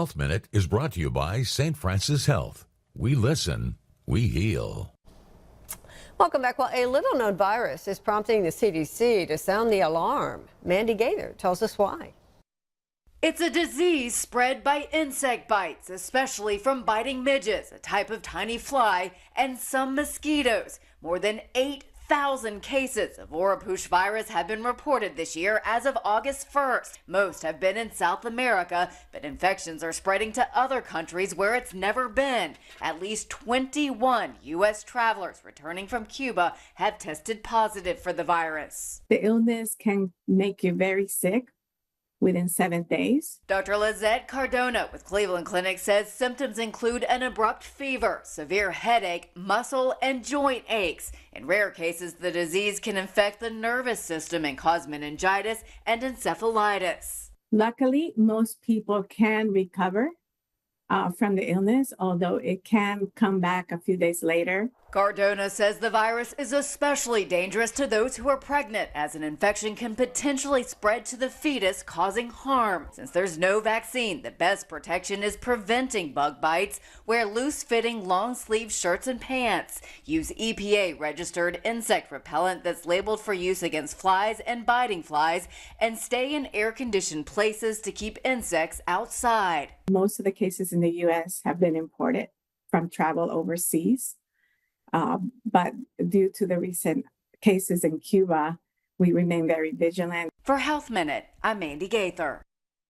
Health Minute is brought to you by St. Francis Health. We listen, we heal. Welcome back. Well, a little-known virus is prompting the CDC to sound the alarm. Mandy Gaither tells us why. It's a disease spread by insect bites, especially from biting midges, a type of tiny fly, and some mosquitoes. More than 8,000 cases of Oropouche virus have been reported this year as of August 1st. Most have been in South America, but infections are spreading to other countries where it's never been. At least 21 U.S. travelers returning from Cuba have tested positive for the virus. The illness can make you very sick within 7 days. Dr. Lizette Cardona with Cleveland Clinic says symptoms include an abrupt fever, severe headache, muscle and joint aches. In rare cases, the disease can infect the nervous system and cause meningitis and encephalitis. Luckily, most people can recover from the illness, although it can come back a few days later. Cardona says the virus is especially dangerous to those who are pregnant, as an infection can potentially spread to the fetus, causing harm. Since there's no vaccine, the best protection is preventing bug bites. Wear loose-fitting, long-sleeve shirts and pants. Use EPA-registered insect repellent that's labeled for use against flies and biting flies, and stay in air-conditioned places to keep insects outside. Most of the cases in the U.S. have been imported from travel overseas. But due to the recent cases in Cuba, we remain very vigilant. For Health Minute, I'm Mandy Gaither.